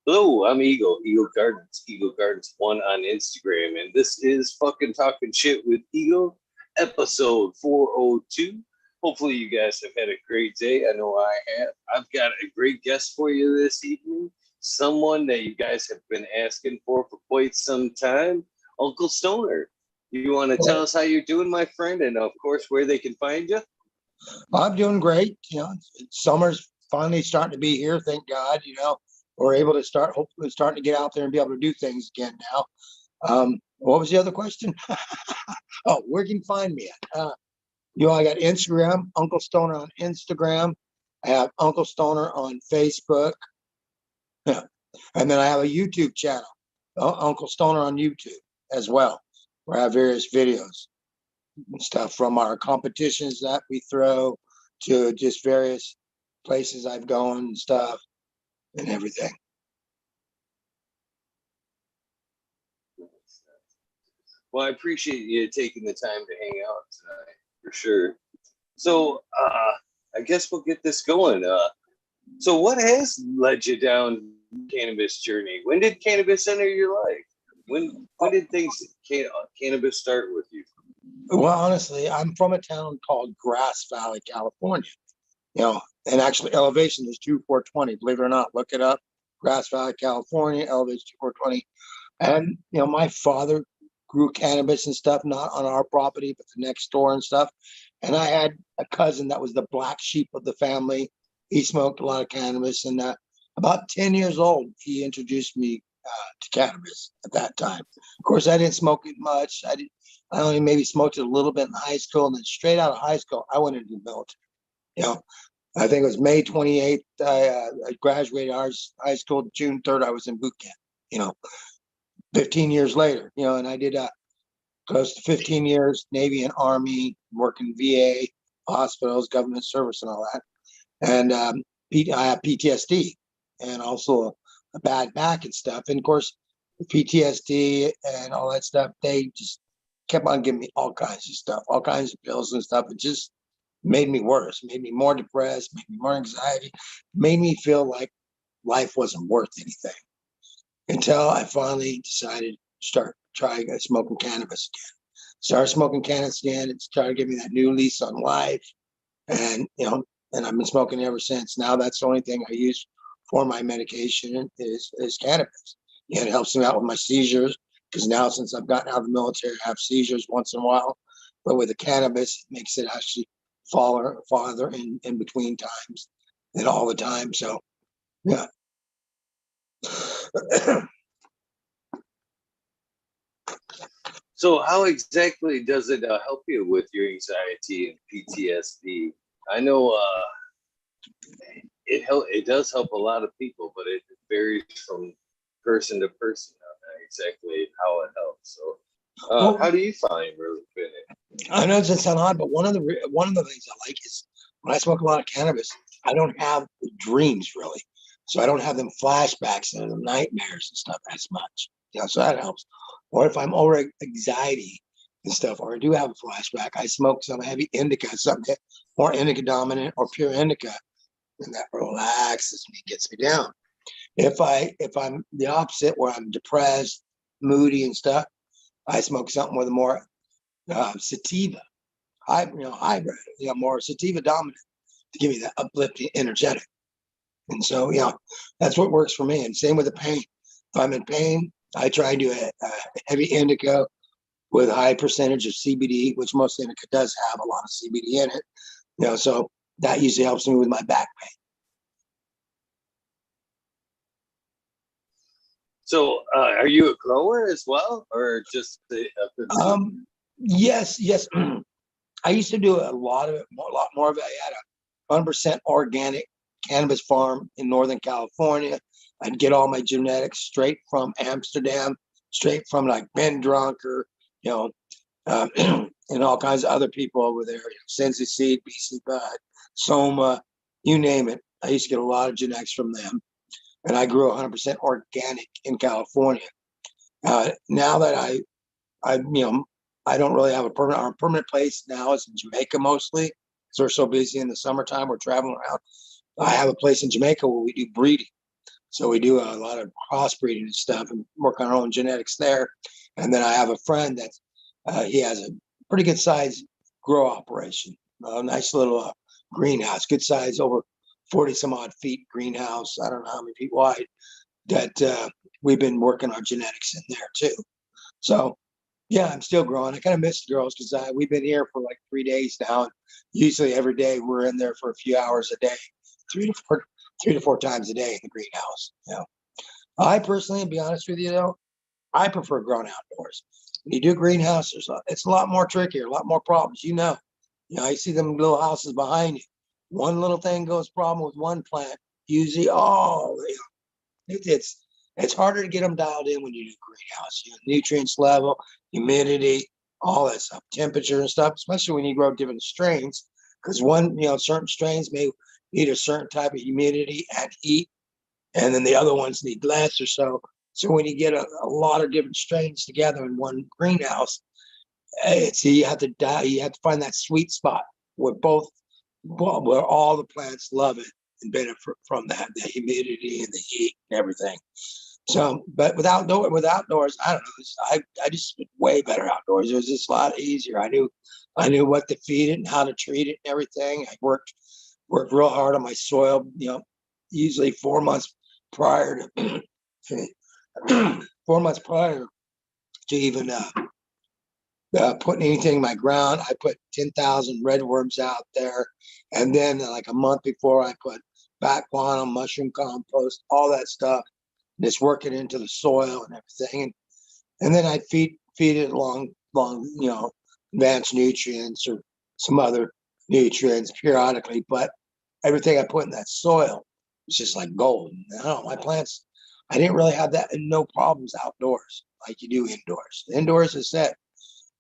Hello, I'm Eagle Gardens 1 on Instagram, and this is fucking talking shit with Eagle, episode 402. Hopefully, you guys have had a great day. I know I have. I've got a great guest for you this evening, someone that you guys have been asking for quite some time, Uncle Stoner. You want to tell us how you're doing, my friend, and of course, where they can find you? I'm doing great. Summer's finally starting to be here. Thank God. We're able to hopefully starting to get out there and be able to do things again now. What was the other question? Oh, where can you find me at? I got Instagram, Uncle Stoner on Instagram. I have Uncle Stoner on Facebook. Yeah. And then I have a YouTube channel, Uncle Stoner on YouTube as well, where I have various videos and stuff from our competitions that we throw to just various places I've gone and stuff and everything. Well, I appreciate you taking the time to hang out tonight, for sure. So, I guess we'll get this going. So what has led you down cannabis journey? When did cannabis enter your life? When did cannabis start with you? Well, honestly, I'm from a town called Grass Valley, California. And actually elevation is 2420. Believe it or not, look it up. Grass Valley, California, elevation 2420. And my father grew cannabis and stuff, not on our property, but the next door and stuff. And I had a cousin that was the black sheep of the family. He smoked a lot of cannabis, and about 10 years old, he introduced me to cannabis at that time. Of course, I didn't smoke it much. I only maybe smoked it a little bit in high school, and then straight out of high school, I went into the military. I think it was May 28th. I graduated high school. June 3rd, I was in boot camp. 15 years later, and I did close to 15 years, Navy and Army, working VA, hospitals, government service, and all that. And I have PTSD and also a bad back and stuff. And of course, the PTSD and all that stuff, they just kept on giving me all kinds of stuff, all kinds of pills and stuff. It just made me worse, made me more depressed, made me more anxiety, made me feel like life wasn't worth anything, until I finally decided to start trying smoking cannabis again. Started smoking cannabis again. It started giving me that new lease on life. And, and I've been smoking ever since. Now that's the only thing I use for my medication is cannabis. It helps me out with my seizures, because now since I've gotten out of the military, I have seizures once in a while. But with the cannabis, it makes it actually farther in between times and all the time. So, yeah. So how exactly does it help you with your anxiety and PTSD? I know it does help a lot of people, but it varies from person to person on exactly how it helps. So how do you find really fitting? I know it doesn't sound odd, but one of the things I like is when I smoke a lot of cannabis, I don't have dreams really, so I don't have them flashbacks and the nightmares and stuff as much. So that helps. Or if I'm over anxiety and stuff, or I do have a flashback, I smoke some heavy indica, something more indica dominant or pure indica, and that relaxes me, gets me down. If I'm the opposite, where I'm depressed, moody and stuff, I smoke something with a more sativa, hybrid, more sativa dominant to give me that uplifting, energetic. And so, that's what works for me. And same with the pain. If I'm in pain, I try to do a heavy indica with a high percentage of CBD, which most indica does have a lot of CBD in it. So that usually helps me with my back pain. So are you a grower as well, or just a Yes. I used to do a lot more of it. I had a 100% organic cannabis farm in Northern California. I'd get all my genetics straight from Amsterdam, straight from like Ben Drunker, and all kinds of other people over there, Sensi Seed, BC Bud, Soma, you name it. I used to get a lot of genetics from them. And I grew 100% organic in California. Now that I don't really have our permanent place now is in Jamaica mostly, because we're so busy in the summertime, we're traveling around. I have a place in Jamaica where we do breeding. So we do a lot of crossbreeding and stuff and work on our own genetics there. And then I have a friend that he has a pretty good size grow operation, a nice little greenhouse, good size, over 40 some odd feet greenhouse. I don't know how many feet wide that we've been working our genetics in there too. So yeah, I'm still growing. I kind of miss the girls because we've been here for like 3 days now. And usually every day we're in there for a few hours a day, three to four, 3 to 4 times a day in the greenhouse. You know, I personally, to be honest with you, though, I prefer growing outdoors. When you do greenhouse, it's a lot more trickier, a lot more problems. I see them little houses behind you. One little thing goes problem with one plant, usually, it's harder to get them dialed in when you do greenhouse. Nutrients level, humidity, all that stuff, temperature and stuff, especially when you grow different strains. Because certain strains may need a certain type of humidity and heat, and then the other ones need less or so. So when you get a lot of different strains together in one greenhouse, you have to find that sweet spot where where all the plants love it and benefit from that, the humidity and the heat and everything. So, but with outdoors, I don't know. I just way better outdoors. It was just a lot easier. I knew what to feed it and how to treat it and everything. I worked real hard on my soil. Usually 4 months prior to 4 months prior to even putting anything in my ground. I put 10,000 redworms out there, and then like a month before, I put bat guano, mushroom compost, all that stuff. Just work it into the soil and everything, and then I feed it along advanced nutrients or some other nutrients periodically. But everything I put in that soil was just like gold. I don't know, my plants, I didn't really have that, no problems outdoors like you do indoors. Indoors, is set.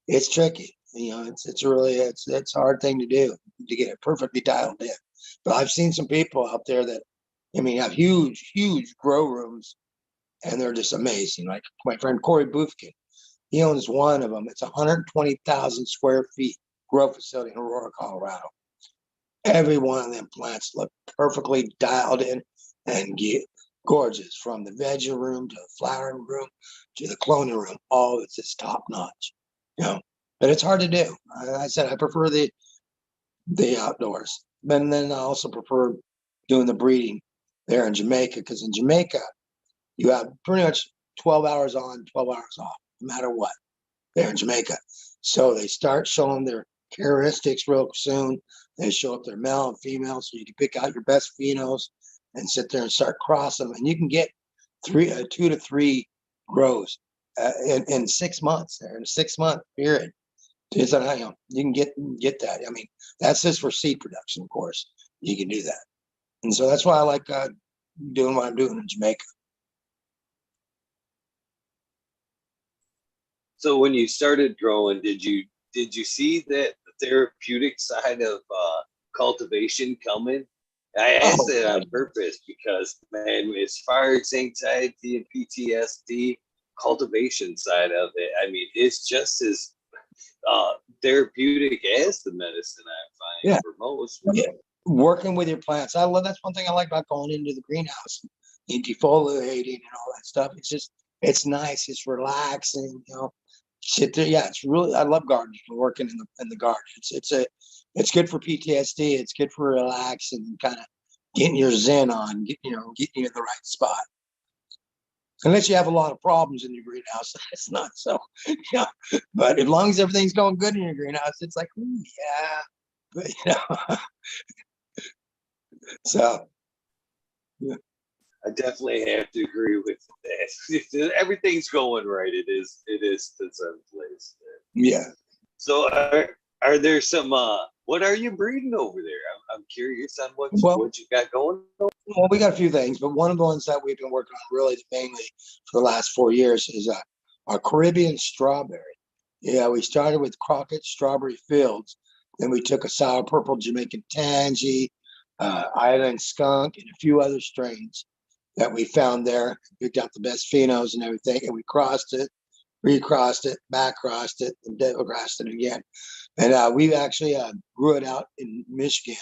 It's tricky. It's a hard thing to do to get it perfectly dialed in. But I've seen some people out there that, have huge grow rooms, and they're just amazing. Like my friend Corey Bufkin, he owns one of them. It's 120,000 square feet grow facility in Aurora, Colorado. Every one of them plants look perfectly dialed in and gorgeous, from the veggie room to the flowering room to the cloning room. All it's just top notch, But it's hard to do. I said I prefer the outdoors, but then I also prefer doing the breeding there in Jamaica, because in Jamaica you have pretty much 12 hours on, 12 hours off, no matter what, there in Jamaica. So they start showing their characteristics real soon. They show up their male and female, so you can pick out your best phenos and sit there and start crossing them. And you can get 2 to 3 grows in 6 months, there in a 6-month period. You can get that. That's just for seed production, of course. You can do that. And so that's why I like doing what I'm doing in Jamaica. So when you started growing, did you see that the therapeutic side of cultivation coming? I asked that on purpose because, man, as far as anxiety and PTSD, cultivation side of it, it's just as therapeutic as the medicine, I find, for most. Yeah. Working with your plants. That's one thing I like about going into the greenhouse and defoliating and all that stuff. It's nice. It's relaxing, sit there. Yeah, it's really, I love gardening and working in the garden. It's good for PTSD. It's good for relaxing, kind of getting your zen on, getting you in the right spot. Unless you have a lot of problems in your greenhouse, it's not so. Yeah, but as long as everything's going good in your greenhouse, it's like, yeah. But so. Yeah. I definitely have to agree with that. If everything's going right, it is the same place. Yeah. So are there some what are you breeding over there? I'm curious on what you got going on. Well, we got a few things, but one of the ones that we've been working on really mainly for the last 4 years is our Caribbean strawberry. Yeah, we started with Crockett Strawberry Fields. Then we took a sour purple Jamaican Tangy, Island Skunk, and a few other strains that we found there, picked out the best phenos and everything, and we crossed it, recrossed it, back crossed it, and double crossed it again. And we actually grew it out in Michigan,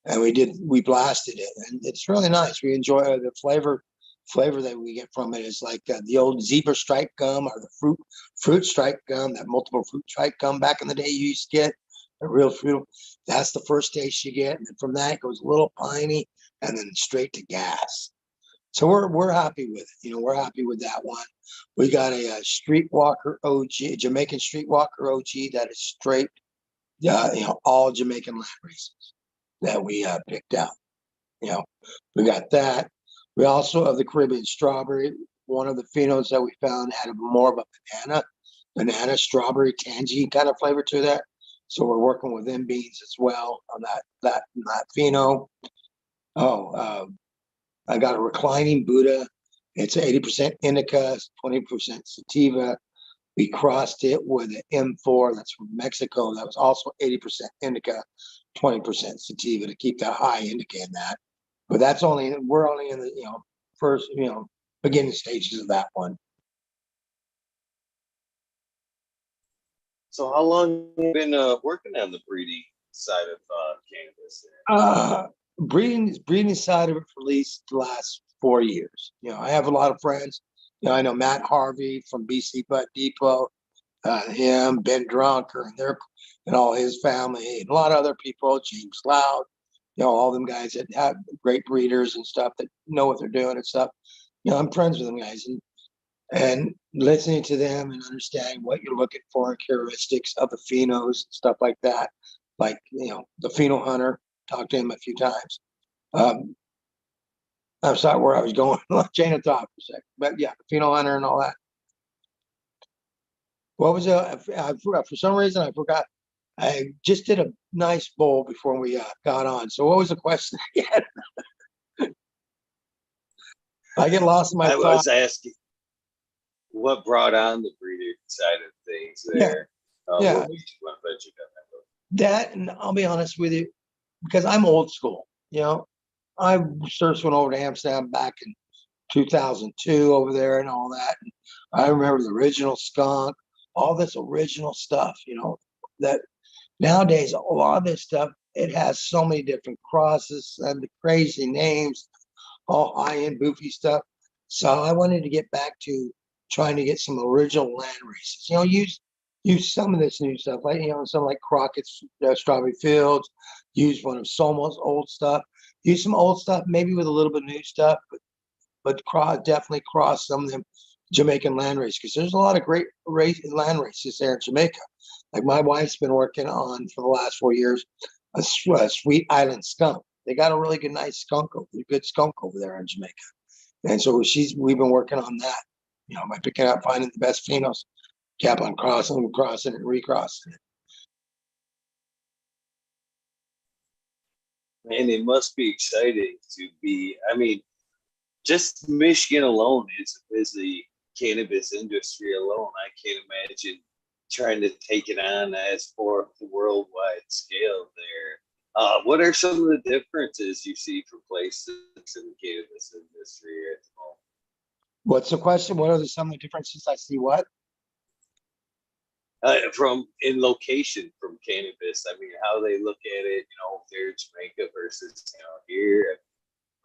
and we blasted it, and it's really nice. We enjoy the flavor. flavor that we get from it is like the old zebra stripe gum or the fruit stripe gum, that multiple fruit stripe gum back in the day you used to get, the real fruit. That's the first taste you get, and then from that it goes a little piney, and then straight to gas. So we're happy with it. We're happy with that one. We got a Streetwalker OG, Jamaican Streetwalker OG that is straight, all Jamaican land races that we picked out. We got that. We also have the Caribbean strawberry. One of the phenos that we found had more of a banana strawberry tangy kind of flavor to that. So we're working with them beans as well on that pheno. I got a reclining Buddha. It's 80% indica, 20% sativa. We crossed it with an M4 that's from Mexico. That was also 80% indica, 20% sativa to keep that high indica in that. But we're only in the first beginning stages of that one. So how long have you been working on the breeding side of cannabis? Breeding side of it for at least the last 4 years. I have a lot of friends. I know Matt Harvey from BC Butt Depot, him, Ben Drunker, and all his family, and a lot of other people, James Loud, all them guys that have great breeders and stuff that know what they're doing and stuff. I'm friends with them guys, and listening to them and understanding what you're looking for and characteristics of the phenos and stuff like that. Like, the pheno hunter, talked to him a few times. I'm sorry where I was going, chain of thought for a second. But yeah, the pheno hunter and all that. What was for some reason I forgot. I just did a nice bowl before we got on. So what was the question again? I get lost in my thoughts. I was asking what brought on the breeding side of things there. Yeah. What made you want to let you down that? And I'll be honest with you, because I'm old school. I first went over to Amsterdam back in 2002 over there and all that. And I remember the original skunk, all this original stuff, that nowadays, a lot of this stuff, it has so many different crosses and the crazy names, all high-end boofy stuff. So I wanted to get back to trying to get some original land races, use some of this new stuff, like, some like Crockett's Strawberry Fields, use one of Soma's old stuff, use some old stuff, maybe with a little bit of new stuff, but definitely cross some of them Jamaican land races, because there's a lot of great land races there in Jamaica. Like my wife's been working on for the last 4 years a Sweet Island skunk. They got a really good, good skunk over there in Jamaica, and so we've been working on that. By picking out, finding the best phenos, kept on crossing and recrossing it. Man, it must be exciting to be. I mean, just Michigan alone is the cannabis industry alone. I can't imagine trying to take it on as for the worldwide scale there. What are some of the differences you see from places in the cannabis industry at the moment? What's the question? What are some of the differences I see? What? From in location from cannabis. I mean, how they look at it, there Jamaica versus, here.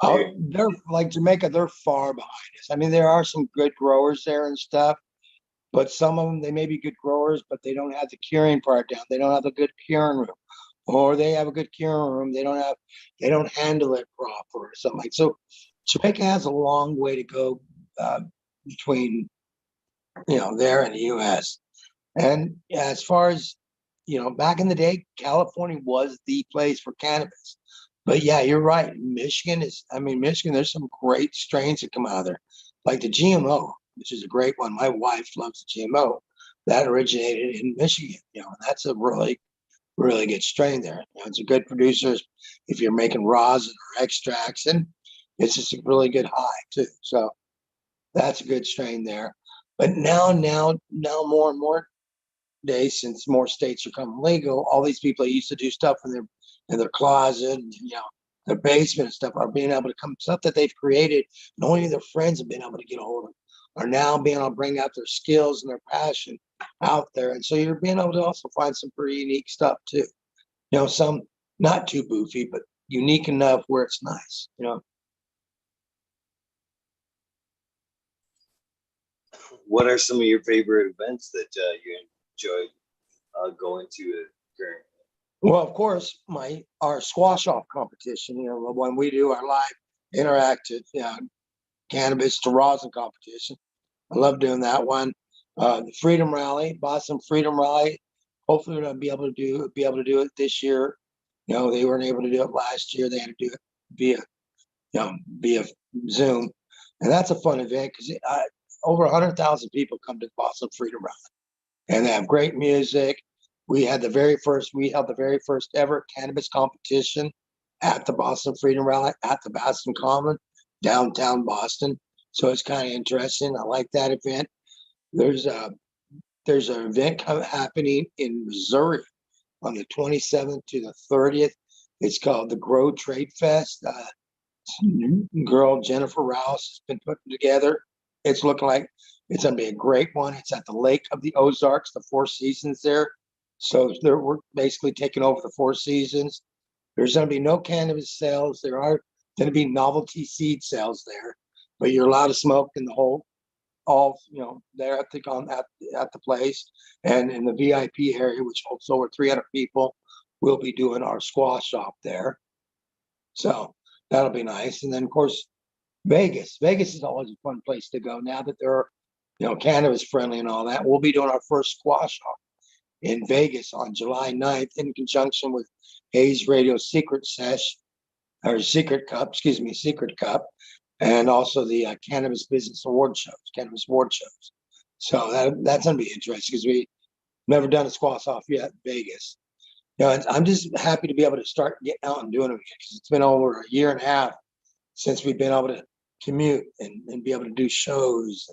Oh, they're like Jamaica, they're far behind us. I mean, there are some good growers there and stuff, but some of them, they may be good growers, but they don't have the curing part down. They don't have a good curing room, or they have a good curing room. They don't handle it proper or something like. So Jamaica has a long way to go between, there and the U.S. And as far as, back in the day, California was the place for cannabis. But yeah, you're right. Michigan, there's some great strains that come out of there. Like the GMO, which is a great one. My wife loves the GMO. That originated in Michigan, and that's a really, really good strain there. It's a good producer if you're making rosin or extracts, and it's just a really good high too. So that's a good strain there. But now more and more days, since more states are coming legal, all these people that used to do stuff in their closet, and, their basement and stuff, are being able to come, stuff that they've created and only their friends have been able to get a hold of, are now being able to bring out their skills and their passion out there. And so you're being able to also find some pretty unique stuff too. Some not too boofy, but unique enough where it's nice. what are some of your favorite events that you enjoy going to currently? Well, of course, our squash off competition, when we do our live interactive cannabis to rosin competition. I love doing that one. The Freedom Rally, Boston Freedom Rally. Hopefully, we're gonna be able to do it this year. They weren't able to do it last year. They had to do it via via Zoom, and that's a fun event because over 100,000 people come to the Boston Freedom Rally, and they have great music. We held the very first ever cannabis competition at the Boston Freedom Rally at the Boston Common, downtown Boston. So it's kind of interesting. I like that event. There's a there's an event happening in Missouri on the 27th to the 30th. It's called the Grow Trade Fest. Girl Jennifer Rouse has been putting together. It's looking like it's going to be a great one. It's at the Lake of the Ozarks, the Four Seasons there. So we're basically taking over the Four Seasons. There's going to be no cannabis sales. There are going to be novelty seed sales there, but you're allowed to smoke in the whole, there at the place. And in the VIP area, which holds over 300 people, we'll be doing our squash shop there. So that'll be nice. And then, of course, Vegas. Vegas is always a fun place to go now that they're, cannabis friendly and all that. We'll be doing our first squash shop in Vegas on July 9th in conjunction with Hayes Radio Secret Cup, and also the Cannabis Business Award shows, Cannabis Award shows. So that's going to be interesting because we've never done a squash off yet in Vegas. I'm just happy to be able to start getting out and doing it because it's been over a year and a half since we've been able to commute and be able to do shows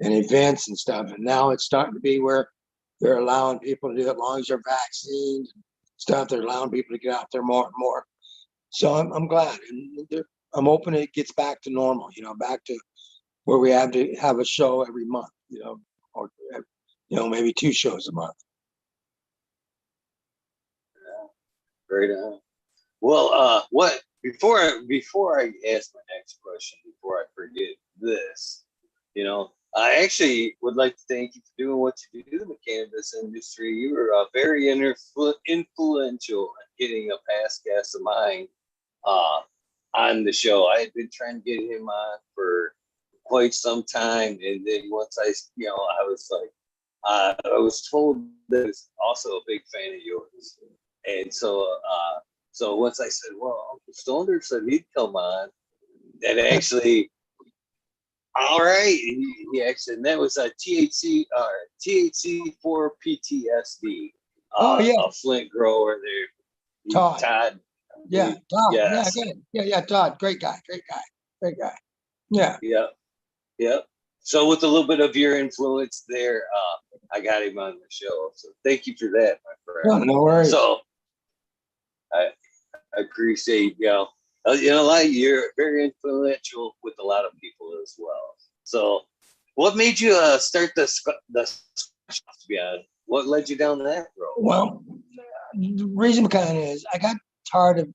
and events and stuff. And now it's starting to be where they're allowing people to do it as long as they're vaccinated and stuff. They're allowing people to get out there more and more. So I'm glad. And I'm hoping it gets back to normal, back to where we have to have a show every month, or, maybe 2 shows a month. Right on. Well, what before I ask my next question, before I forget this, I actually would like to thank you for doing what you do in the cannabis industry. You were very influential in getting a past guest of mine on the show. I had been trying to get him on for quite some time, and then once I was like, I was told that I was also a big fan of yours, and so once I said, well, Uncle Stoner said he'd come on, and actually, all right, he actually, and that was a THC for PTSD. A Flint grower there. Todd. Yeah, Todd. Yes. Yeah, Todd. Great guy. Yeah. Yeah. So with a little bit of your influence there, I got him on the show. So thank you for that, my friend. No worries. So I appreciate, you're very influential with a lot of people as well. So what made you start the shop, to be honest? What led you down that road? Well, the reason kind of is I got tired of,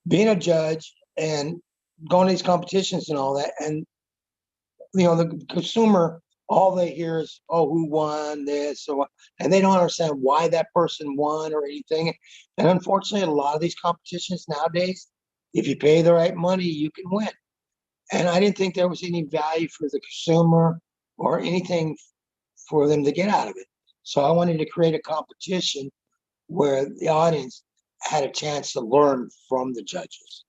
being a judge and going to these competitions and all that. And, the consumer, all they hear is, oh, who won this? And they don't understand why that person won or anything. And unfortunately, a lot of these competitions nowadays, if you pay the right money, you can win. And I didn't think there was any value for the consumer or anything for them to get out of it. So I wanted to create a competition where the audience had a chance to learn from the judges.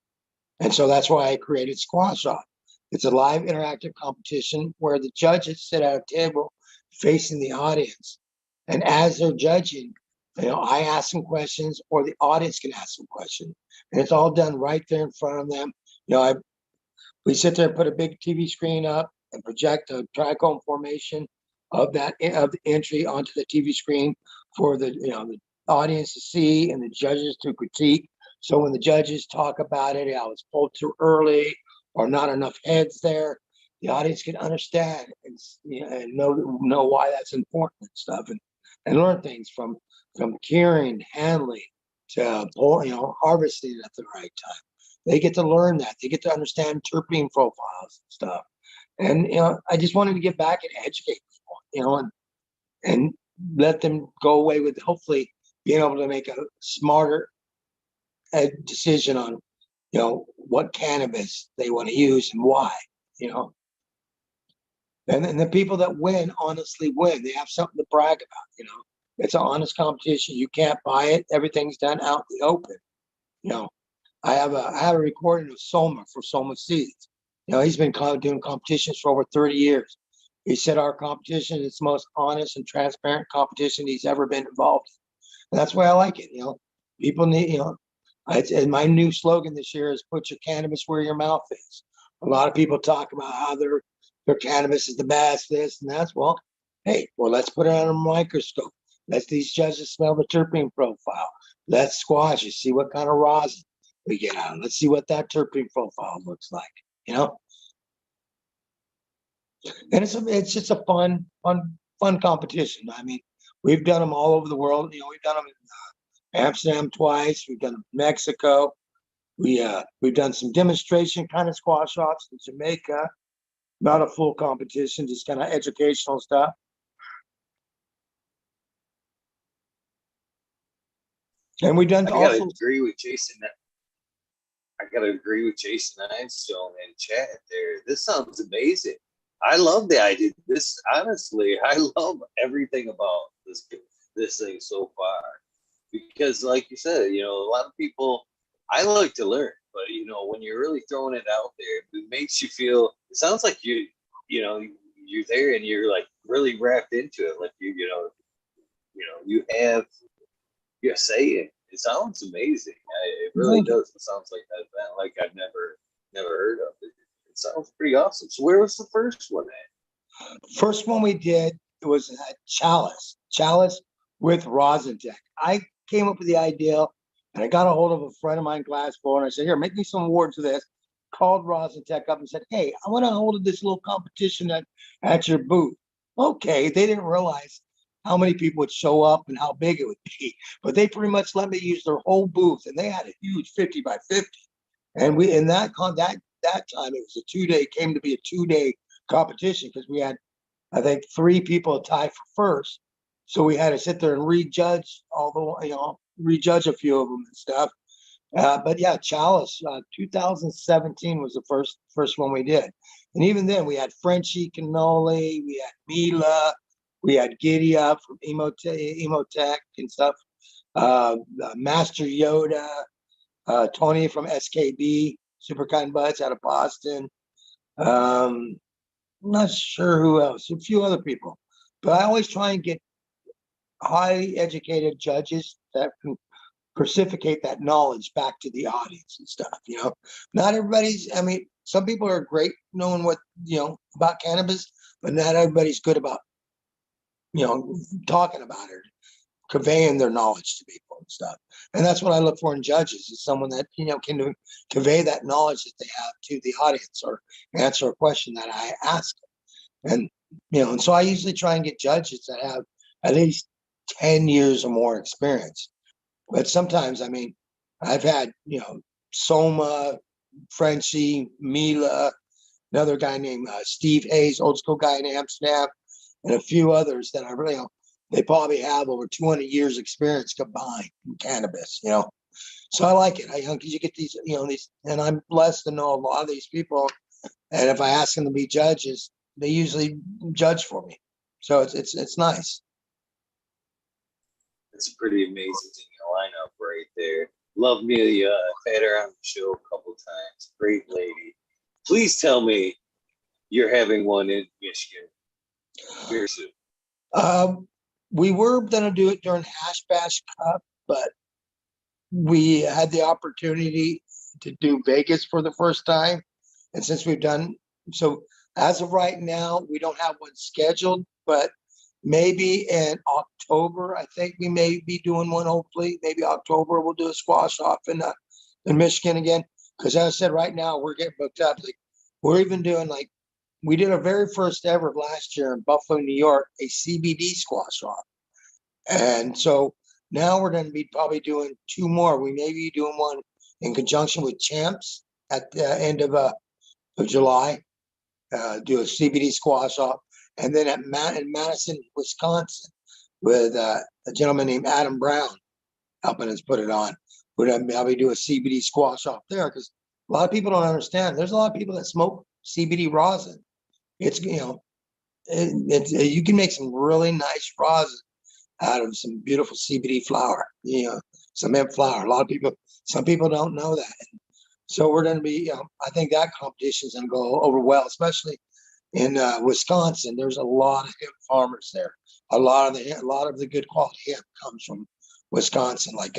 And so that's why I created Squash Off. It's a live interactive competition where the judges sit at a table facing the audience. And as they're judging, I ask them questions or the audience can ask them questions. And it's all done right there in front of them. We sit there and put a big TV screen up and project a trichome formation of the entry onto the TV screen for the audience to see and the judges to critique. So when the judges talk about it, I was pulled too early or not enough heads there, the audience can understand and know why that's important and stuff, and learn things from curing, handling to harvesting at the right time. They get to learn that. They get to understand terpene profiles and stuff. And I just wanted to get back and educate people, and let them go away with hopefully being able to make a smarter decision on, what cannabis they want to use and why, you know. And the people that win honestly win. They have something to brag about, It's an honest competition. You can't buy it. Everything's done out in the open. You know, I have a recording of Soma for Soma Seeds. He's been doing competitions for over 30 years. He said our competition is the most honest and transparent competition he's ever been involved in. And that's why I like it. People need, and my new slogan this year is put your cannabis where your mouth is. A lot of people talk about how their cannabis is the best, this and that's. Well, hey, let's put it on a microscope. Let these judges smell the terpene profile. Let's squash it, see what kind of rosin we get out. Let's see what that terpene profile looks like. And it's just a fun competition. I mean, we've done them all over the world. We've done them in Amsterdam twice. We've done them in Mexico. We've done some demonstration kind of squash offs in Jamaica. Not a full competition, just kind of educational stuff. And we've done I gotta agree with Jason. I gotta agree with Jason Einstone in chat there. This sounds amazing. I love the idea. This honestly, I love everything about this thing so far. Because like you said, a lot of people I like to learn, but when you're really throwing it out there, it makes you feel it sounds like you're there and you're like really wrapped into it. Like you have your say it. It sounds amazing. It really does. It sounds like that event like I've never heard of it. It sounds pretty awesome. So where was the first one at? First one we did, it was at Chalice with Rosentech. I came up with the idea, and I got a hold of a friend of mine, Glassball, and I said, here, make me some awards of this. Called Rosentech up and said, hey, I want to hold this little competition at your booth. Okay, they didn't realize how many people would show up and how big it would be, but they pretty much let me use their whole booth, and they had a huge 50 by 50. And we in that time it was a 2-day, came to be a 2-day competition because we had, I think, 3 people tie for first. So we had to sit there and rejudge rejudge a few of them and stuff. But yeah, Chalice, 2017 was the first one we did. And even then we had Frenchie Cannoli, we had Mila, we had Giddy Up from Emotech and stuff. Master Yoda, Tony from SKB, Super Kind Buds out of Boston. I'm not sure who else, a few other people. But I always try and get highly educated judges that can precipitate that knowledge back to the audience and stuff. Not everybody's, I mean, some people are great knowing what, about cannabis, but not everybody's good about, talking about it, conveying their knowledge to people and stuff. And that's what I look for in judges, is someone that, can convey that knowledge that they have to the audience or answer a question that I ask them. And so I usually try and get judges that have at least 10 years or more experience. But sometimes, I mean, I've had, Soma, Frenchie, Mila, another guy named Steve Hayes, old school guy in Amsterdam, and a few others that I really, they probably have over 200 years experience combined in cannabis, So I like it. Because you get these, and I'm blessed to know a lot of these people. And if I ask them to be judges, they usually judge for me. So it's nice. It's a pretty amazing lineup right there. Love me. Had her on the show a couple times. Great lady. Please tell me you're having one in Michigan very soon. We were going to do it during Hash Bash Cup, but we had the opportunity to do Vegas for the first time. And since we've done, so as of right now, we don't have one scheduled, but maybe in October, I think we may be doing one. Hopefully, maybe October we'll do a squash off in Michigan again. Because as I said, right now we're getting booked up. Like we're even doing we did our very first ever last year in Buffalo, New York, a CBD squash off, and so now we're going to be probably doing 2 more. We may be doing one in conjunction with Champs at the end of July. do a CBD squash off. And then in Madison, Wisconsin, with a gentleman named Adam Brown helping us put it on. I'll be do a CBD squash off there because a lot of people don't understand. There's a lot of people that smoke CBD rosin. It's, you can make some really nice rosin out of some beautiful CBD flower, some hemp flower. Some people don't know that. So we're going to be, I think that competition is going to go over well, especially in Wisconsin. There's a lot of hemp farmers there. A lot of the good quality hemp comes from Wisconsin. Like,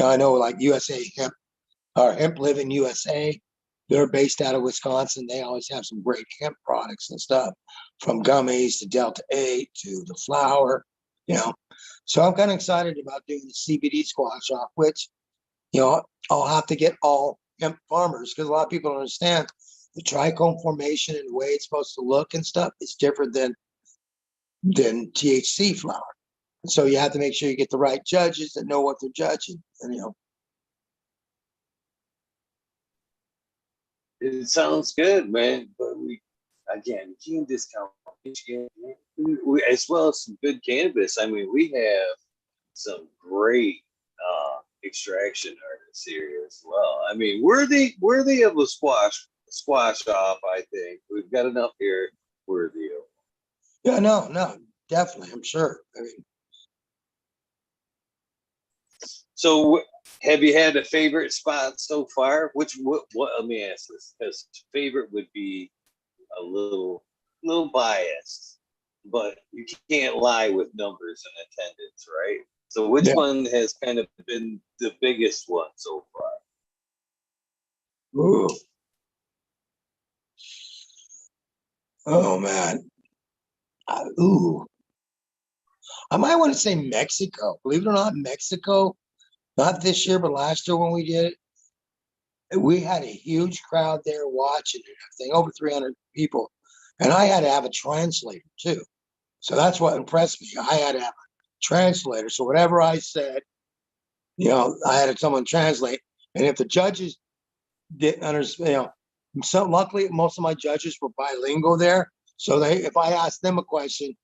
I know like USA Hemp or Hemp Living USA. They're based out of Wisconsin. They always have some great hemp products and stuff, from gummies to Delta 8 to the flour. So I'm kind of excited about doing the CBD squash off, which I'll have to get all hemp farmers because a lot of people don't understand the trichome formation and the way it's supposed to look and stuff is different than THC flower. And so you have to make sure you get the right judges that know what they're judging. And It sounds good, man. But we can't discount Michigan, as well as some good cannabis. I mean, we have some great extraction artists here as well. I mean, worthy of a squash off. I think we've got enough here worthy of. Yeah, no, definitely. I'm sure. I mean, so have you had a favorite spot so far? What let me ask this, because favorite would be a little biased, but you can't lie with numbers and attendance, right? So which one has kind of been the biggest one so far? Ooh. Oh man. I might want to say Mexico. Believe it or not, Mexico, not this year, but last year when we did it, we had a huge crowd there watching and everything, over 300 people. And I had to have a translator too. So that's what impressed me. I had to have a translator. So whatever I said, I had someone translate. And if the judges didn't understand, so luckily most of my judges were bilingual there. So if I asked them a question,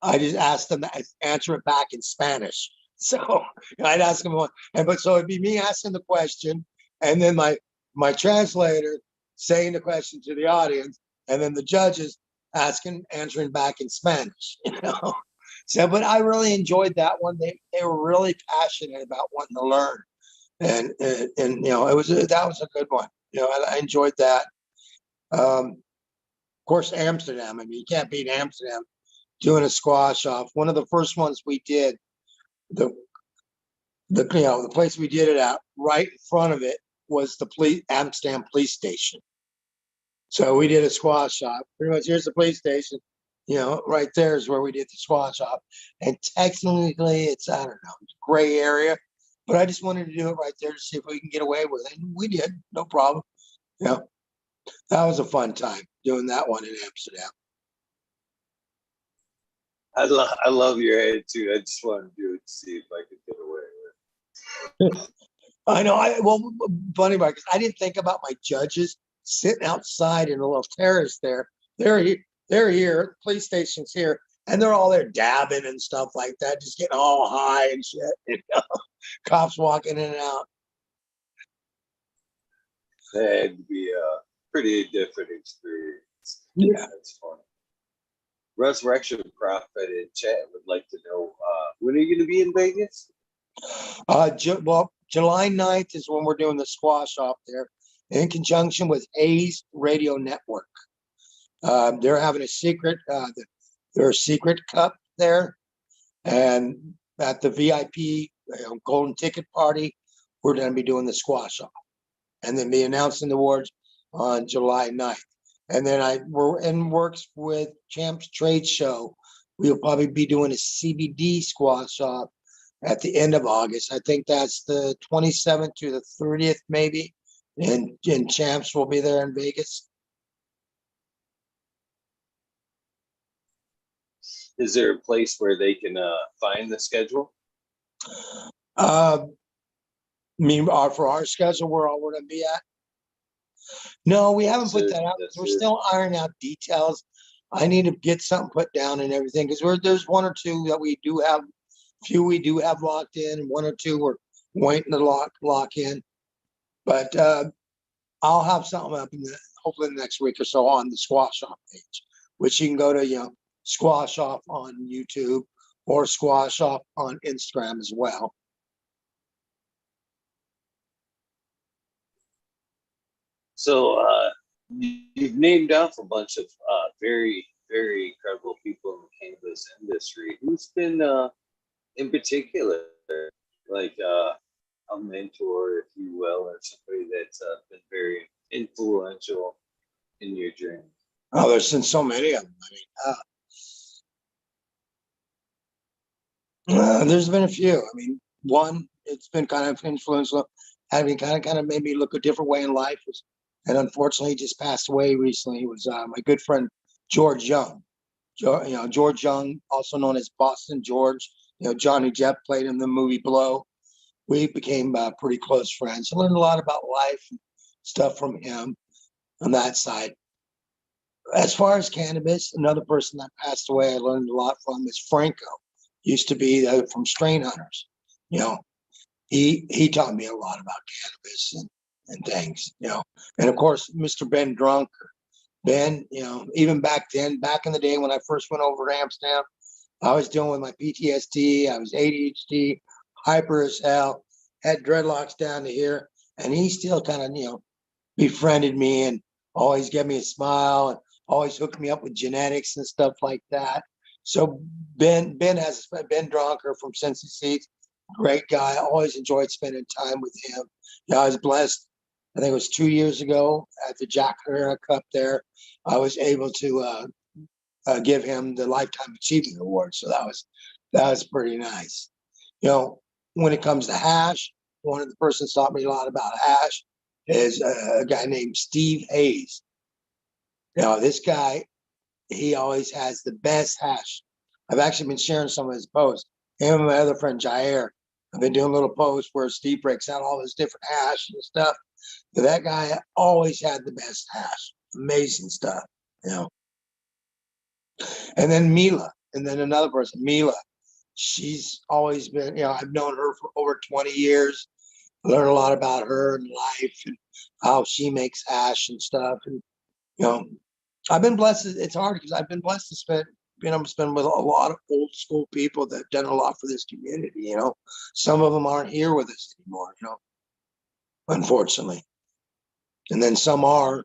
I just asked them to answer it back in Spanish. So I'd ask them one, so it'd be me asking the question, and then my translator saying the question to the audience, and then the judges answering back in Spanish. So, but I really enjoyed that one. They were really passionate about wanting to learn, and that was a good one. I enjoyed that. Of course, Amsterdam. I mean, you can't beat Amsterdam doing a squash off. One of the first ones we did, the place we did it at, right in front of it was the Amsterdam police station. So we did a squash off. Pretty much, here's the police station. Right there is where we did the squash off. And technically, it's, I don't know, it's a gray area, but I just wanted to do it right there to see if we can get away with it. And we did, no problem. That was a fun time doing that one in Amsterdam. I love your attitude. I just wanted to do it to see if I could get away with it. I know. Funny about it, because I didn't think about my judges sitting outside in a little terrace there. They're here, police station's here, and they're all there dabbing and stuff like that, just getting all high and shit. Cops walking in and out. That had to be a pretty different experience. Yeah, that's fun. Resurrection Prophet in chat would like to know when are you going to be in Vegas? July 9th is when we're doing the squash off there, in conjunction with Hayes Radio Network. They're having a secret cup there, and at the VIP golden ticket party, we're going to be doing the squash off, and then be announcing the awards on July 9th. And then we're in works with Champs Trade Show. We'll probably be doing a CBD squash off at the end of August. I think that's the 27th to the 30th, maybe. And Champs will be there in Vegas. Is there a place where they can find the schedule? For our schedule, where all we're going to be at? No, we haven't Yes, put sir. that out. Yes, We're sir. still ironing out details. I need to get something put down and everything because there's one or two that we do have, few we do have locked in, and one or two we're waiting to lock in. But I'll have something up in hopefully in the next week or so on the Squash Off page, which you can go to, Squash Off on YouTube or Squash Off on Instagram as well. So you've named off a bunch of very, very incredible people in the cannabis industry. Who's been in particular like a mentor, if you will, or somebody that's been very influential in your journey? Oh, there's been so many of them. There's been a few. I mean, one, it's been kind of influential, having kind of made me look a different way in life. And unfortunately, he just passed away recently. He was my good friend George Young. George Young, also known as Boston George. Johnny Depp played in the movie Blow. We became pretty close friends. I learned a lot about life and stuff from him on that side. As far as cannabis, another person that passed away I learned a lot from is Franco. Used to be from Strain Hunters. You know, he taught me a lot about cannabis and things. And of course, Mr. Ben Drunk. Ben, even back then, back in the day when I first went over to Amsterdam, I was dealing with my PTSD. I was ADHD, hyper as hell, had dreadlocks down to here, and he still kind of befriended me and always gave me a smile and always hooked me up with genetics and stuff like that. So Ben Dronker from Cincy Seeds, great guy. I always enjoyed spending time with him. I was blessed. I think it was 2 years ago at the Jack Herrera Cup there. I was able to give him the Lifetime Achievement Award. So that was pretty nice. When it comes to hash, one of the persons taught me a lot about hash is a guy named Steve Hayes. This guy, he always has the best hash. I've actually been sharing some of his posts. Him and my other friend Jair, I've been doing little posts where Steve breaks out all this different hash and stuff. But that guy always had the best hash. Amazing stuff, you know. And then Mila, and then another person, Mila. She's always been, I've known her for over 20 years. Learn a lot about her and life and how she makes hash and stuff. And, I've been blessed. It's hard because I've been blessed to spend with a lot of old school people that have done a lot for this community. Some of them aren't here with us anymore, unfortunately. And then some are,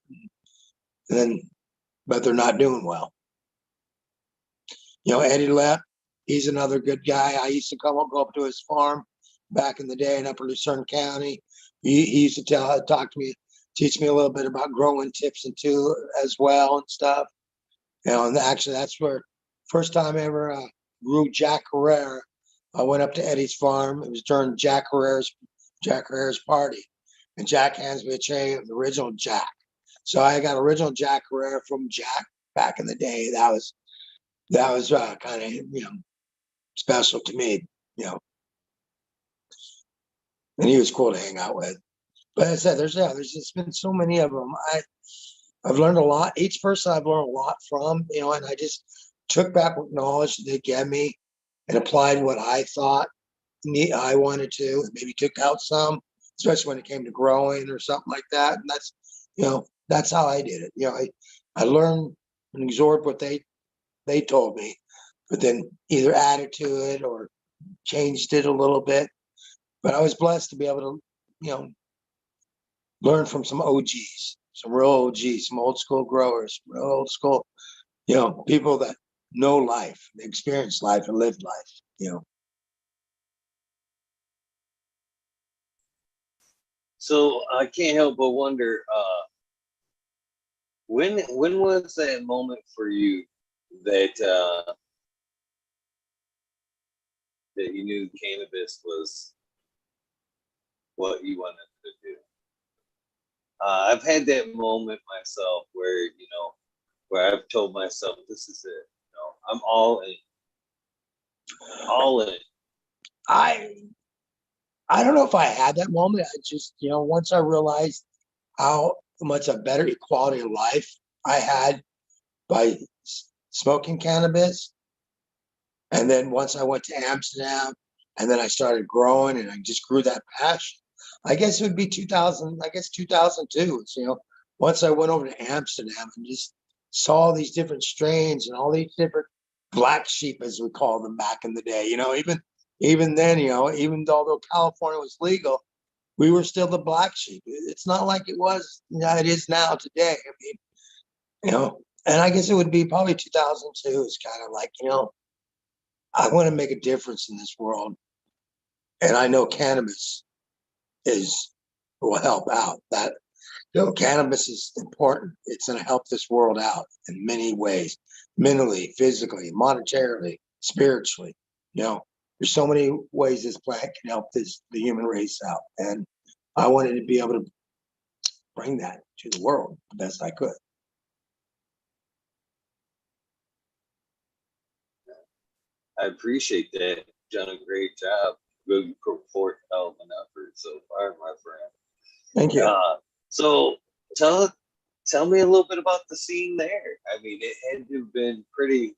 but they're not doing well. Eddie Lepp, he's another good guy. I used to go up to his farm back in the day in Upper Lucerne County. He used to talk to me, teach me a little bit about growing tips and too as well and stuff. And actually that's where first time I ever grew Jack Herrera. I went up to Eddie's farm. It was during Jack Herrera's party. And Jack hands me a tray of the original Jack. So I got original Jack Herrera from Jack back in the day. That was kind of, special to me, and he was cool to hang out with. But as I said, there's just been so many of them. I've learned a lot. Each person I've learned a lot from, and I just took back what knowledge they gave me and applied what I thought I wanted to, and maybe took out some, especially when it came to growing or something like that. And that's how I did it. I learned and absorbed what they told me, but then either added to it or changed it a little bit. But I was blessed to be able to, learn from some OGs, some real OGs, some old school growers, real old school, people that know life, experience life and live life. So I can't help but wonder, when was that moment for you that that you knew cannabis was what you wanted to do? I've had that moment myself where I've told myself, this is it. I'm all in, all in. I I don't know if I had that moment. I just, once I realized how much a better quality of life I had by smoking cannabis. And then once I went to Amsterdam and then I started growing and I just grew that passion. I guess it would be 2000, I guess 2002. It's, once I went over to Amsterdam and just saw all these different strains and all these different black sheep, as we called them back in the day, even then, even although California was legal, we were still the black sheep. It's not like it was, it is now today. I mean, and I guess it would be probably 2002. It's kind of like, I want to make a difference in this world. And I know cannabis will help out. That cannabis is important. It's going to help this world out in many ways, mentally, physically, monetarily, spiritually. There's so many ways this plant can help the human race out. And I wanted to be able to bring that to the world the best I could. I appreciate that. You've done a great job. Good report, hell of an effort so far, my friend. Thank you. So tell me a little bit about the scene there. I mean, it had to have been pretty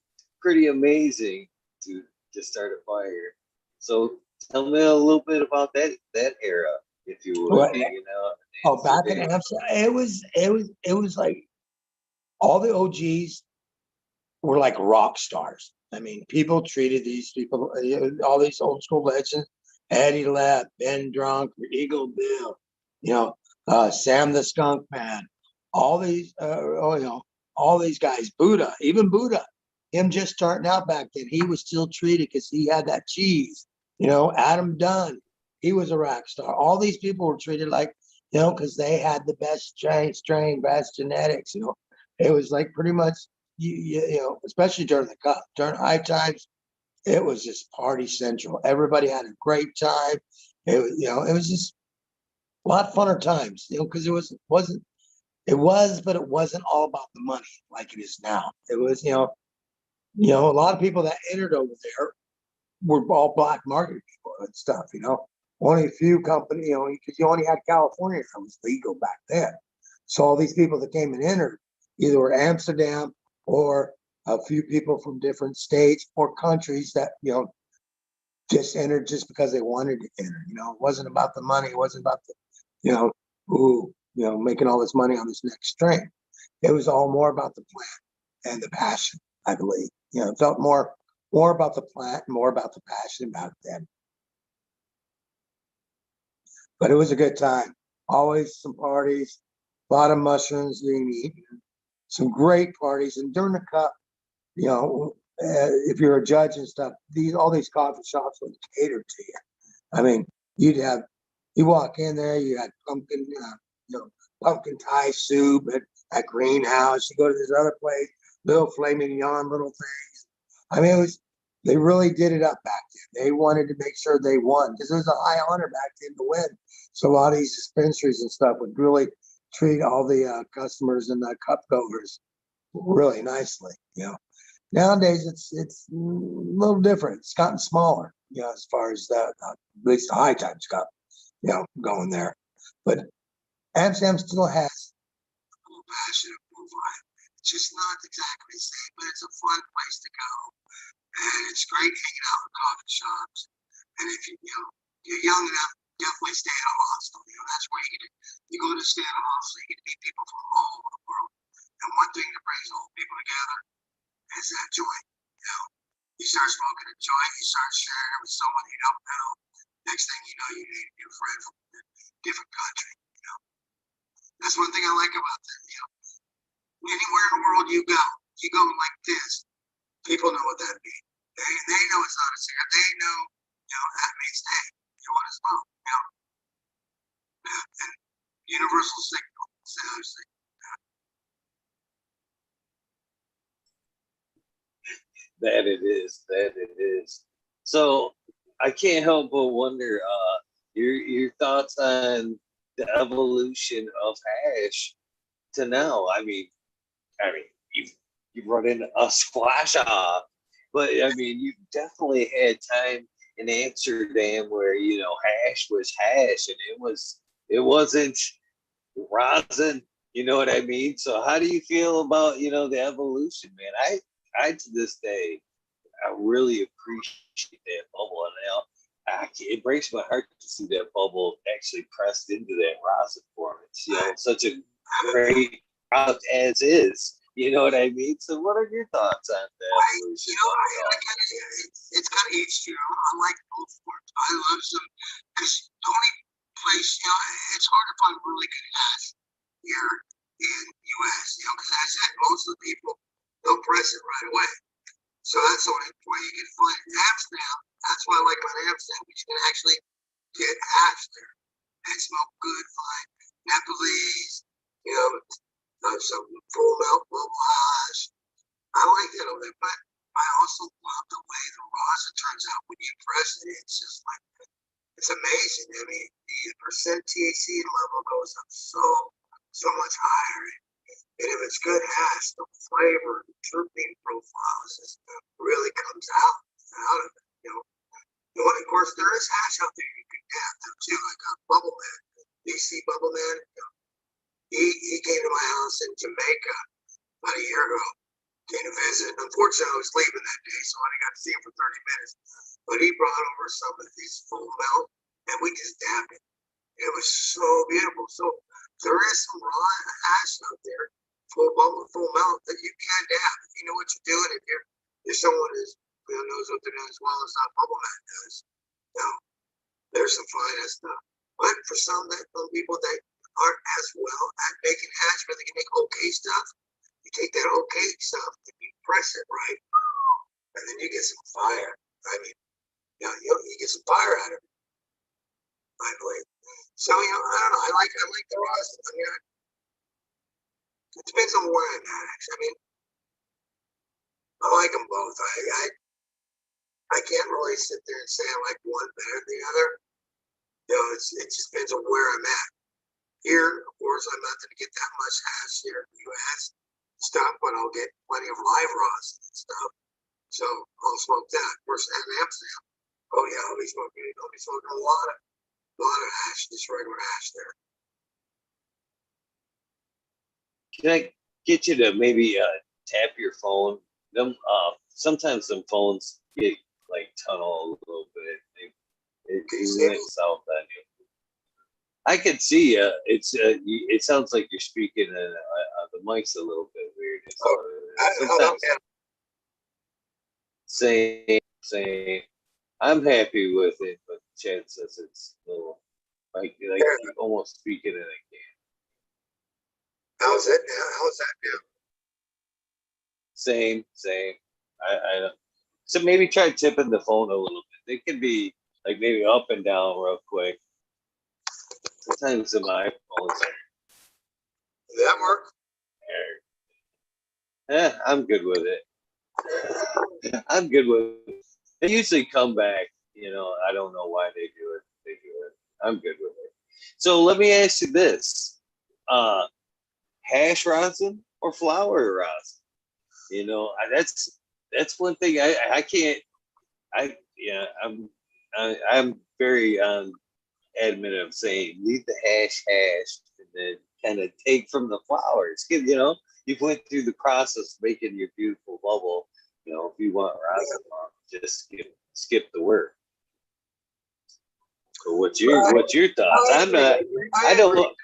amazing to start a fire. So tell me a little bit about that era, if you would. Back in Amsterdam, it was like all the OGs were like rock stars. I mean, people treated these people, all these old school legends, Eddie Lepp, Ben Drunk, Eagle Bill, Sam the Skunk Man, all these, all these guys, even Buddha, him just starting out back then, he was still treated because he had that cheese. Adam Dunn, he was a rock star. All these people were treated like, because they had the best strain, best genetics. It was like pretty much, especially during the cup, during high times, it was just party central. Everybody had a great time. It was just a lot funner times, because but it wasn't all about the money like it is now. It was, a lot of people that entered over there were all black market people and stuff, Only a few companies, because you only had California that was legal back then. So all these people that came and entered either were Amsterdam or a few people from different states or countries that, just entered just because they wanted to enter. It wasn't about the money. It wasn't about the, making all this money on this next strain. It was all more about the plant and the passion, I believe. It felt more about the plant, more about the passion about them. But it was a good time. Always some parties, a lot of mushrooms being eaten, some great parties. And during the cup, if you're a judge and stuff, all these coffee shops would cater to you. I mean, you walk in there, you had pumpkin pie soup at Greenhouse. You go to this other place, little filet mignon, little things. I mean, they really did it up back then. They wanted to make sure they won because it was a high honor back then to win. So a lot of these dispensaries and stuff would really treat all the customers and the cup goers really nicely. Nowadays it's a little different. It's gotten smaller, as far as at least the high times cup, going there. But Amsterdam still has a cool passion, a cool vibe. It's just not exactly the same, but it's a fun place to go. And it's great hanging out in coffee shops. And if you're young enough, definitely stay at a hostel. That's where you go to stay at a hostel. You get to meet people from all over the world. And one thing that brings old people together is that joint. You start smoking a joint, you start sharing it with someone you don't know. Next thing you know, you meet a new friend from a different country. That's one thing I like about that. Anywhere in the world you go like this. People know what that means. They know it's not a cigarette. They know, that means, hey, you want to smoke, And universal signal. That it is. That it is. So I can't help but wonder your thoughts on the evolution of hash to now. I mean, you've run into a squash off, but I mean, you've definitely had time in Amsterdam where hash was hash, and it wasn't rosin You know what I mean? So how do you feel about, the evolution, man? I to this day, I really appreciate that bubble. And it breaks my heart to see that bubble actually pressed into that rosin form. It's, such a great product as is. You know what I mean? So what are your thoughts on the evolution? It's kind of each, I like both forms. I love them because the only place, it's hard to find really good hash here in U.S., because I said most of the people don't press it right away. So that's the only way you can find Amsterdam. That's why I like about Amsterdam, because you can actually get hash there and smoke good, fine Nepalese, some full melt bubble hash. I like it a bit, but I also love the way the rosin turns out when you press it. It's just like, it's amazing. I mean, the percent THC level goes up so much higher. And if it's good hash, the flavor, the terpene profile just really comes out of it. Of course, there is hash out there you can dab them too, like a Bubble Man, DC Bubble Man. He came to my house in Jamaica about a year ago, came to visit. Unfortunately, I was leaving that day, so I only got to see him for 30 minutes. But he brought over some of these full melt, and we just dabbed it. It was so beautiful. So there is some raw hash out there, full bubble, full melt that you can dab if you know what you're doing. If someone knows what they're doing as well as that Bubble Man does, there's some fine ass stuff. But for some people that aren't as well at making hash, but they can make okay stuff, you take that okay stuff and you press it right, and then you get some fire. I mean, you get some fire out of it, I believe. So, I don't know. I like the rosin. I mean, it depends on where I'm at, actually. I mean, I like them both. I can't really sit there and say I like one better than the other. It just depends on where I'm at. Here, of course, I'm not going to get that much hash here in the U.S. stuff, but I'll get plenty of live rosin and stuff. So I'll smoke that. Of course, in Amsterdam, oh yeah, I'll be smoking a lot of hash, just regular hash there. Can I get you to maybe tap your phone? Sometimes some phones get like tunnel a little bit. It limits out on you. I can see you. It sounds like you're speaking, and the mic's a little bit weird. Sometimes saying, I'm happy with it, but Chad says it's a little like you're almost speaking it again. How's it now? How's that now? Same. I so maybe try tipping the phone a little bit. It can be like maybe up and down real quick. Sometimes in my phones. Does that work? Yeah, I'm good with it. I'm good with it. They usually come back. I don't know why they do it. They do it. I'm good with it. So let me ask you this: hash rosin or flower rosin? That's one thing I can't. I'm very adamant of saying leave the hash and then kind of take from the flowers. You went through the process of making your beautiful bubble. If you want rosin, just skip the work. So what's your thoughts? I don't.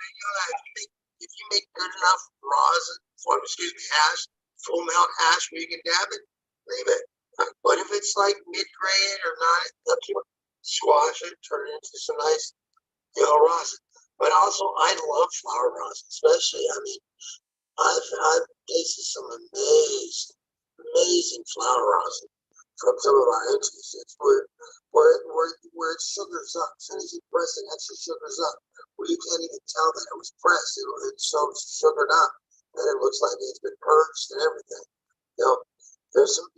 If you make good enough rosin, hash, full melt hash where you can dab it, leave it. But if it's like mid-grade or not, squash it, turn it into some nice, rosin. But also, I love flower rosin, especially. I mean, I've tasted some amazing flower rosin from some of our instances where it sugars up. As soon as you press it, actually sugars up. Where you can't even tell that it was pressed. It's so sugared up that it looks like it's been purged and everything. There's some,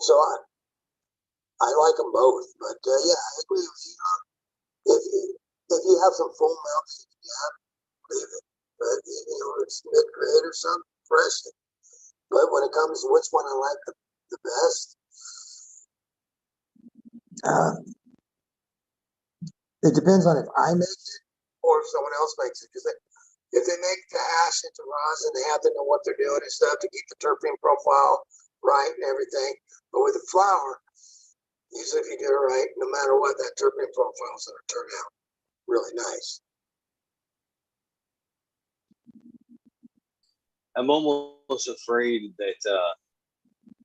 So I like them both, but I agree with you. If you have some full milk, leave it. But it's mid-grade or something, press it. But when it comes to which one I like the best, it depends on if I make it or if someone else makes it. Because if they make the hash into rosin, they have to know what they're doing and stuff to keep the terpene profile right and everything. But with the flour, usually if you do it right, no matter what, that terpene profile is going to turn out really nice. I'm almost afraid that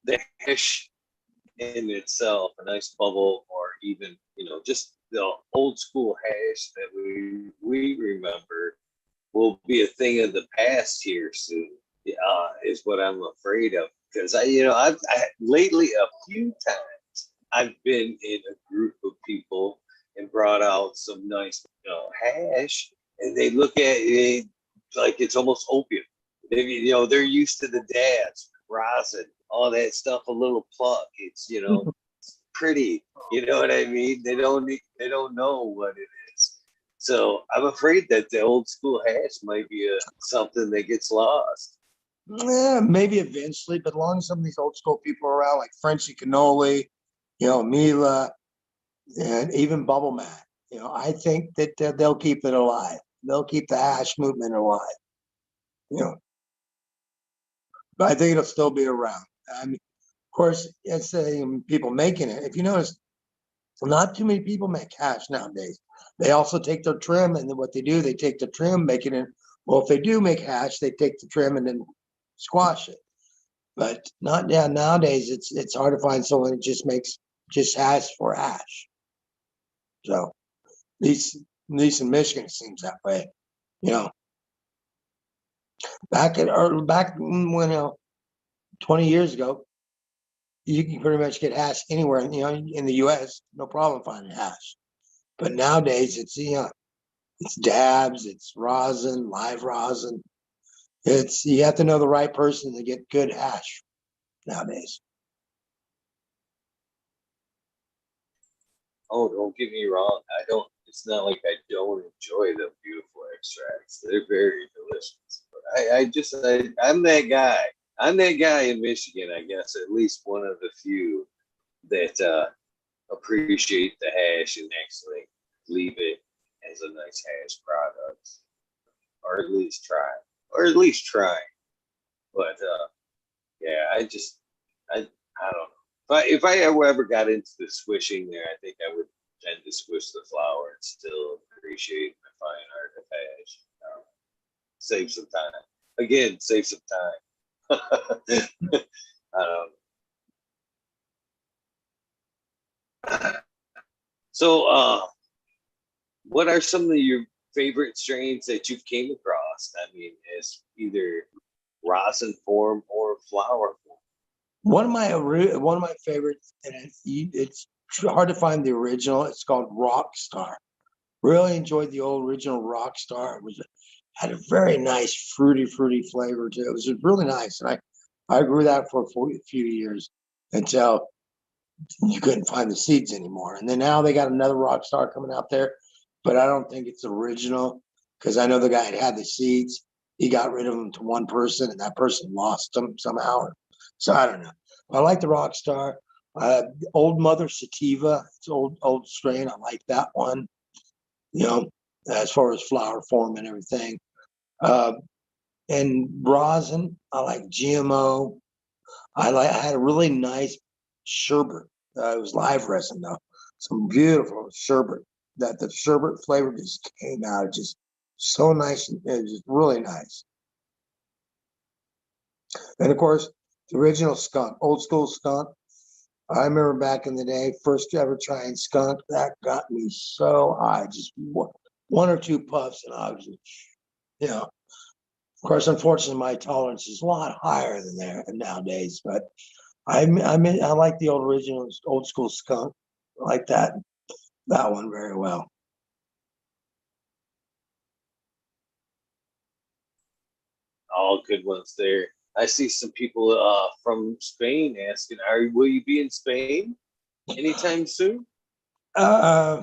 the hash in itself, a nice bubble, or even just the old school hash that we remember, will be a thing of the past here soon. Is what I'm afraid of, because I've lately a few times I've been in a group of people and brought out some nice hash, and they look at it like it's almost opium. They're used to the dabs, rosin, all that stuff, a little pluck. It's pretty. You know what I mean? They don't know what it is. So I'm afraid that the old school hash might be something that gets lost. Yeah, maybe eventually, but as long as some of these old school people are around, like Frenchy Cannoli, Mila, and even Bubble Mat, I think that they'll keep it alive. They'll keep the hash movement alive. But I think it'll still be around. I mean, of course, it's people making it. If you notice, not too many people make hash nowadays. They also take their trim, and then what they do, they take the trim, make it in. Well, if they do make hash, they take the trim and then squash it. But not nowadays. It's hard to find someone that just makes just hash for hash. So at least in Michigan, it seems that way. Back when 20 years ago, you can pretty much get hash anywhere in the U.S. No problem finding hash. But nowadays, it's dabs, it's rosin, live rosin. You have to know the right person to get good hash nowadays. Oh, don't get me wrong. I don't. It's not like I don't enjoy the beautiful extracts. They're very delicious. But I'm that guy. I'm that guy in Michigan. I guess at least one of the few that appreciate the hash and actually leave it as a nice hash product, or at least try. But yeah, I don't know. If I ever got into the swishing there, I think I would tend to swish the flour and still appreciate the fine art of hash. Save some time. Again, save some time. So, what are some of your favorite strains that you've came across? I mean, as either rosin form or flour form. One of my favorites, and it's hard to find the original. It's called Rockstar. Really enjoyed the old original Rockstar. Had a very nice fruity flavor to it. It was really nice, and I grew that for a few years until you couldn't find the seeds anymore. And then now they got another Rockstar coming out there, but I don't think it's original because I know the guy had the seeds. He got rid of them to one person, and that person lost them somehow. So I don't know. I like the Rockstar. Old Mother Sativa. It's old strain. I like that one. As far as flower form and everything. And rosin, I like GMO. I had a really nice sherbet. It was live resin though. Some beautiful sherbet. That the sherbet flavor just came out just so nice. It was just really nice. And of course, the original skunk, old school skunk. I remember back in the day, first ever trying skunk. That got me so high. Just one or two puffs, and I was just, Of course, unfortunately, my tolerance is a lot higher than there nowadays. But I like the original, old school skunk. I like that one very well. All good ones there. I see some people from Spain asking, will you be in Spain anytime soon? I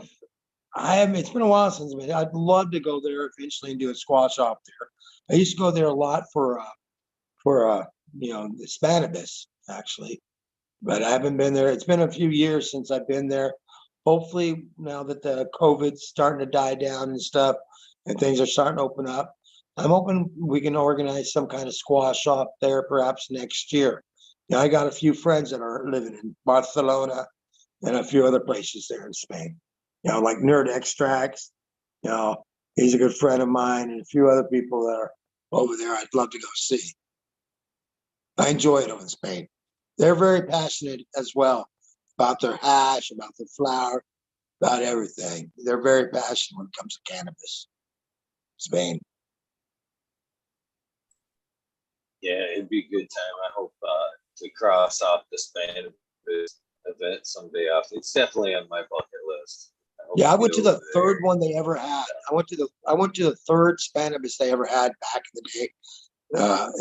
haven't. It's been a while since I've been. I'd love to go there eventually and do a squash off there. I used to go there a lot for the Spanibus actually, but I haven't been there. It's been a few years since I've been there. Hopefully, now that the COVID's starting to die down and stuff, and things are starting to open up, I'm hoping we can organize some kind of squash off there perhaps next year. Yeah, I got a few friends that are living in Barcelona and a few other places there in Spain. Like Nerd Extracts. He's a good friend of mine, and a few other people that are over there. I'd love to go see. I enjoy it over in Spain. They're very passionate as well about their hash, about their flower, about everything. They're very passionate when it comes to cannabis. Spain. Yeah, it'd be a good time. I hope to cross off the span of this event someday off. It's definitely on my bucket list. I hope Yeah, I to went get to over the third there. one they ever had. I went to the third Spanibus they ever had back in the day.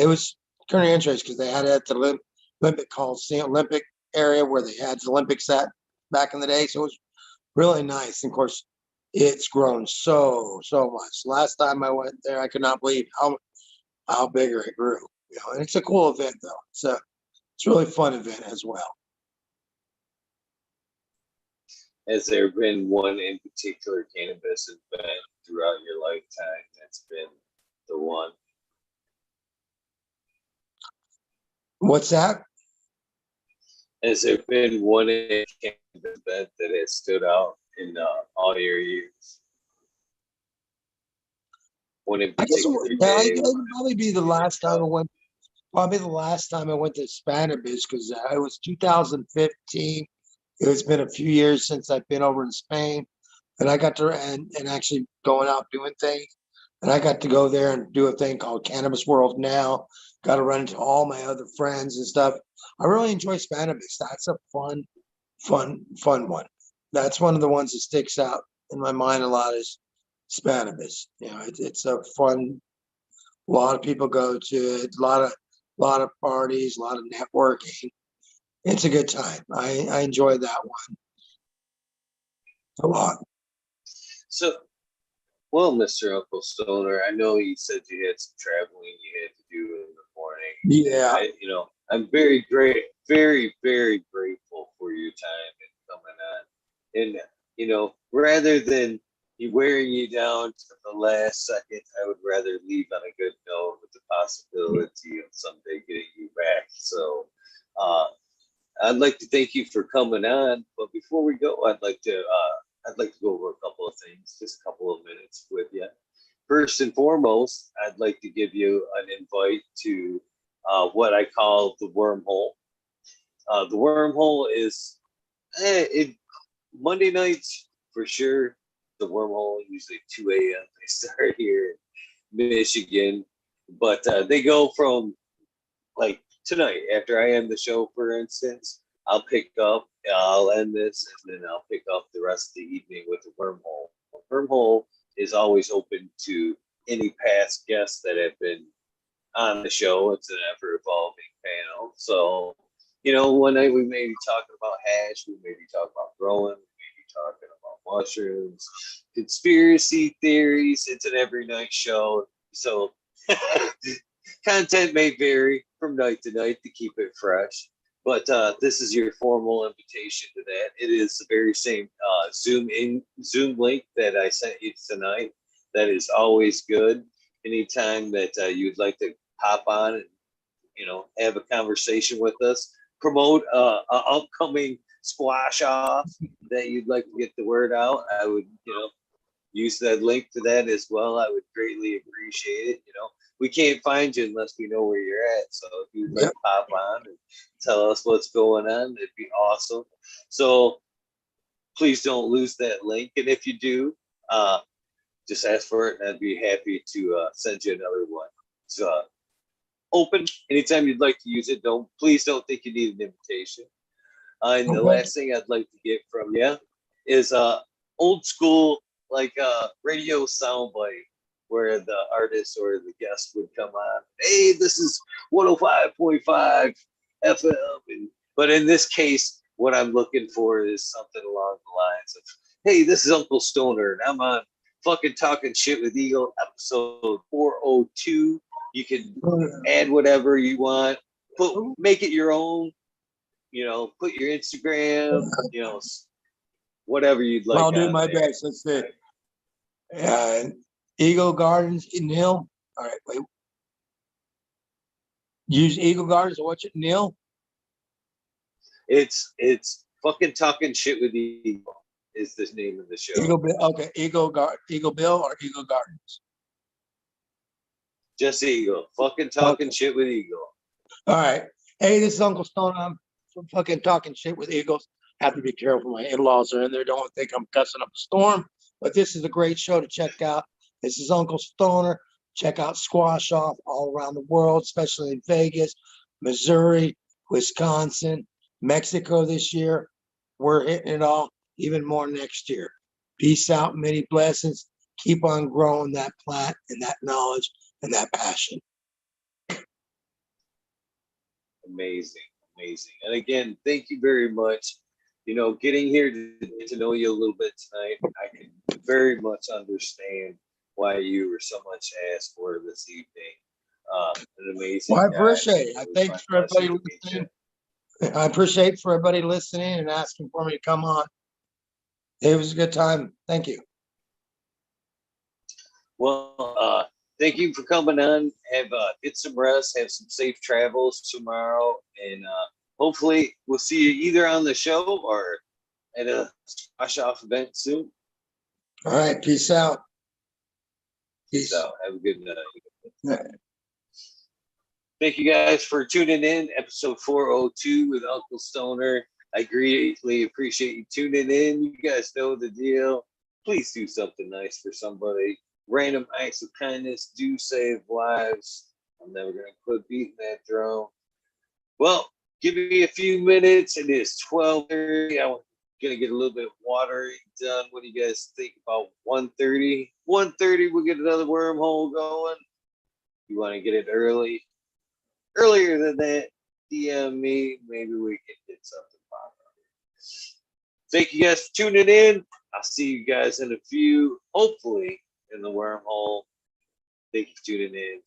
It was kind of interesting because they had it at the Olympic Coliseum, Olympic area where they had the Olympics at back in the day. So it was really nice. And of course, it's grown so much. Last time I went there, I could not believe how bigger it grew. And it's a cool event though. It's a really fun event as well. Has there been one in particular cannabis event throughout your lifetime that's been the one? What's that? Has there been one in cannabis event that has stood out in all your years? One in I guess particular yeah, day? it would probably be the last time I went. Probably the last time I went to Spanish because it was 2015. It's been a few years since I've been over in Spain, and I got to and actually going out doing things. And I got to go there and do a thing called Cannabis World Now. Got to run into all my other friends and stuff. I really enjoy Spanish. That's a fun one. That's one of the ones that sticks out in my mind a lot is Spanish. It's a fun. A lot of people go to it. A lot of parties, a lot of networking. It's a good time. I enjoy that one a lot. So, well, Mr. Uncle Stoner, I know you said you had some traveling you had to do in the morning, and Yeah, I'm very great, very, very grateful for your time and coming on. And rather than you wearing you down to the last second, I would rather leave on a good note with the possibility of someday getting you back. So, uh, I'd like to thank you for coming on. But before we go, I'd like to go over a couple of things, just a couple of minutes with you. First and foremost, I'd like to give you an invite to what I call the wormhole. The wormhole is it Monday nights for sure. The wormhole usually 2 a.m. They start here in Michigan, but they go from like tonight after I end the show, for instance. I'll end this, and then I'll pick up the rest of the evening with the wormhole. Wormhole is always open to any past guests that have been on the show. It's an ever evolving panel. So, one night we may be talking about hash, we may be talking about growing, we may be talking about mushrooms, conspiracy theories. It's an every night show. So, content may vary from night to night to keep it fresh. But this is your formal invitation to that. It is the very same Zoom link that I sent you tonight. That is always good. Anytime that you'd like to hop on and have a conversation with us, promote an upcoming squash off that you'd like to get the word out, I would use that link for that as well. I would greatly appreciate it. We can't find you unless we know where you're at. So if you'd like yeah. to pop on and tell us what's going on, it'd be awesome. So please don't lose that link. And if you do, just ask for it, and I'd be happy to send you another one. It's open anytime you'd like to use it. Please don't think you need an invitation. And the Okay. last thing I'd like to get from you is old school like radio soundbite where the artist or the guest would come on. Hey, this is 105.5 FM. But in this case, what I'm looking for is something along the lines of, hey, this is Uncle Stoner, and I'm on fucking Talking Shit with Eagle, episode 402. You can add whatever you want. Make it your own. Put your Instagram, whatever you'd like I'll do on my there. best. Let's see. Eagle Gardens in Hill. All right, wait. Use Eagle Gardens or what's it, Neil? It's fucking talking shit with Eagle is the name of the show. Eagle Bill. Okay, Eagle Bill or Eagle Gardens. Just Eagle. Fucking talking shit with Eagle. All right. Hey, this is Uncle Stone. I'm fucking talking shit with Eagles. Have to be careful. My in-laws are in there. Don't think I'm cussing up a storm. But this is a great show to check out. This is Uncle Stoner. Check out Squash Off all around the world, especially in Vegas, Missouri, Wisconsin, Mexico this year. We're hitting it all, even more next year. Peace out, many blessings. Keep on growing that plant and that knowledge and that passion. Amazing. And again, thank you very much. You know, getting here to get to know you a little bit tonight, I can very much understand why you were so much asked for this evening. An amazing Well, I guy. appreciate it. I thank for everybody to meet listening. I appreciate for everybody listening and asking for me to come on. It was a good time. Thank you. Well, thank you for coming on. Have get some rest, have some safe travels tomorrow, and hopefully we'll see you either on the show or at a Squash Off event soon. All right. Peace out. Peace out. Have a good night. Thank you guys for tuning in. Episode 402 with Uncle Stoner. I greatly appreciate you tuning in. You guys know the deal. Please do something nice for somebody. Random acts of kindness do save lives. I'm never going to quit beating that drum. Well, give me a few minutes. It is 12:30. I'm going to get a little bit of watering done. What do you guys think about 1:30? 1:30, we'll get another wormhole going. You want to get it earlier than that, DM me. Maybe we can get something popping. Thank you guys for tuning in. I'll see you guys in a few, hopefully in the wormhole. Thank you for tuning in.